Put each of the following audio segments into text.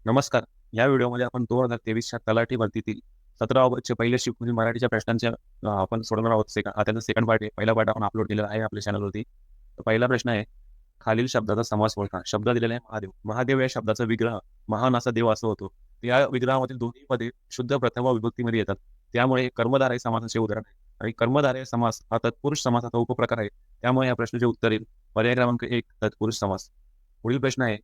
नमस्कार. या व्हिडिओमध्ये आपण 2023च्या तलाठी भरतीतील 17 ऑगस्टचे पहिले शिफ्ट म्हणजे मराठीच्या प्रश्नांच्या आपण सोडवणार आहोत. हा त्याचा सेकंड पार्ट आहे. पहिला पार्ट आपण अपलोड केलेला आहे आपल्या चॅनलवरती. तर पहिला प्रश्न आहे, खालील शब्दाचा समास ओळखा. शब्द दिलेला आहे महादेव. महादेव या शब्दाचा विग्रह महान असा देव असं होतो. या विग्रहामधील दोन्ही पदे शुद्ध प्रथम विभक्तीमध्ये येतात. त्यामुळे कर्मधारय समासाचे उदाहरण आहे. आणि कर्मधारय समास हा तत्पुरुष समासाचा उपप्रकार आहे. त्यामुळे या प्रश्नाचे उत्तर येईल पर्याय क्रमांक 1 तत्पुरुष समास. पुढील प्रश्न आहे,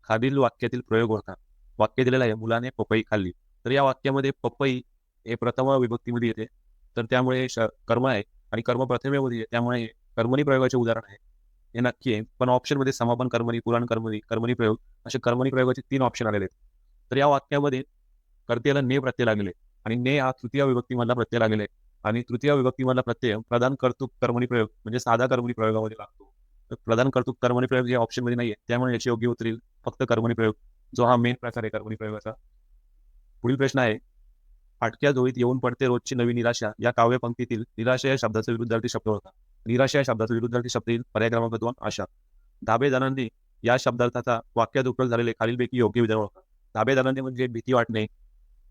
खालील वाक्यातील प्रयोग ओळखा. वाक्य दिलेलं आहे, मुलाने पपई खाल्ली. तर या वाक्यामध्ये पपई हे प्रथम विभक्तीमध्ये येते. तर त्यामुळे कर्म आहे आणि कर्म प्रथमेमध्ये आहे. त्यामुळे कर्मणी प्रयोगाचे उदाहरण आहे. हे नक्की आहे. पण ऑप्शनमध्ये समापन कर्मणी, पुराण कर्मणी, कर्मणी प्रयोग असे कर्मणी प्रयोगाचे 3 ऑप्शन आलेले आहेत. तर या वाक्यामध्ये कर्त्याला ने प्रत्यय लागले आणि ने हा तृतीय विभक्तीमधला प्रत्यय लागलेला आहे आणि तृतीय विभक्तीमधला प्रत्यय प्रधान कर्तृक कर्मणी प्रयोग म्हणजे साधा कर्मणी प्रयोगामध्ये लागतो. तर प्रधान कर्तृक कर्मणी प्रयोग हे ऑप्शनमध्ये नाहीये. त्यामुळे याची योग्य उत्तर येईल फक्त कर्मणी प्रयोग, जो हा मेन प्रकार आहे कर्मणी प्रयोगाचा. पुढील प्रश्न आहे, फाटक्या जोळीत येऊन पडते रोजची नवी निराशा या काव्यपंक्तीतील निराशा या शब्दाचा विरुद्धार्थी शब्द होता. निराशा या शब्दाचा विरुद्धार्थी शब्द येईल पर्याय क्रमांक 2 आशा. धाबेदारांनी या शब्दार्थाचा वाक्यात उपयोग झालेले खालीलपैकी योग्य विधान ओळखा. धाबेदारांनी म्हणजे भीती वाटणे.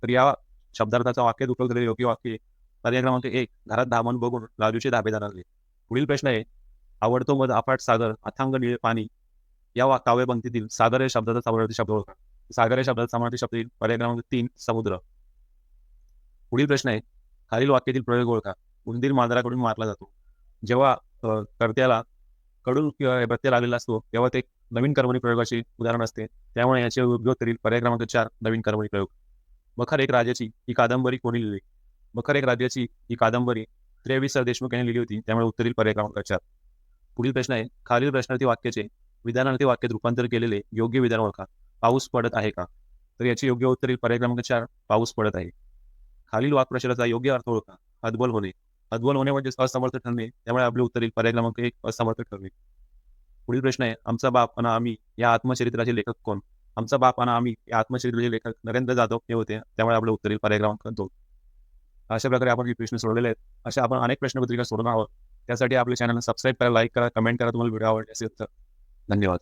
तर या शब्दार्थाचा वाक्यात उपयोग झालेले योग्य वाक्य पर्याय क्रमांक 1 घरात धामण बघून राजूचे धाबेदार आणले. पुढील प्रश्न आहे, आवडतो मध अफाट सागर अथांग निळे पाणी या काव्यपंक्तीतील सागर या शब्दाचा समानार्थी शब्द ओळखा. सागर या शब्दाचा समानार्थी शब्द येईल पर्याय क्रमांक 3 समुद्र. पुढील प्रश्न आहे, खालील वाक्यातील प्रयोग ओळखा. उंदीर मांजराकडून मारला जातो. जेव्हा कर्त्याला कडून किंवा प्रत्यय लागलेला असतो तेव्हा ते नवीन कर्मणी प्रयोगाचे उदाहरण असते. त्यामुळे याचे योग्य उत्तर येईल पर्याय क्रमांक 4 नवीन कर्मणी प्रयोग. मखर एक राजाची ही कादंबरी कोणी लिहिली? मखर एक राजाची ही कादंबरी श्रेयवी सर देशमुख यांनी लिहिली होती. त्यामुळे उत्तर येईल पर्याय क्रमांक 4. पुढील प्रश्न आहे, खालील प्रश्नार्थी वाक्याचे विधानार्थी वाक्यात रूपांतर केलेले योग्य विधान ओळखा. पाऊस पडत आहे का? तर याचे योग्य उत्तर येईल पर्याय क्रमांक 4 पाऊस पडत आहे. खालील वाक्प्रचाराचा योग्य अर्थ ओळखा. अद्बल होणे. अद्बल होणे म्हणजे असमर्थ ठरणे. त्यामुळे आपले उत्तर येईल पर्याय क्रमांक 1 असमर्थ ठरणे. पुढील प्रश्न आहे, आमचा बाप आणि आम्ही या आत्मचरित्राचे लेखक कोण? आमचा बाप आणि आम्ही या आत्मचरित्राचे लेखक नरेंद्र जाधव हे होते. त्यामुळे आपलं उत्तर येईल पर्याय क्रमांक 2. अशा प्रकारे आपण हे प्रश्न सोडवलेले आहेत. अशा आपण अनेक प्रश्नपत्रिका सोडवणार आहोत. त्यासाठी आपल्या चॅनलला सबस्क्राईब करा, लाईक करा, कमेंट करा. तुम्हाला व्हिडिओ आवडले असेल तर. धन्यवाद.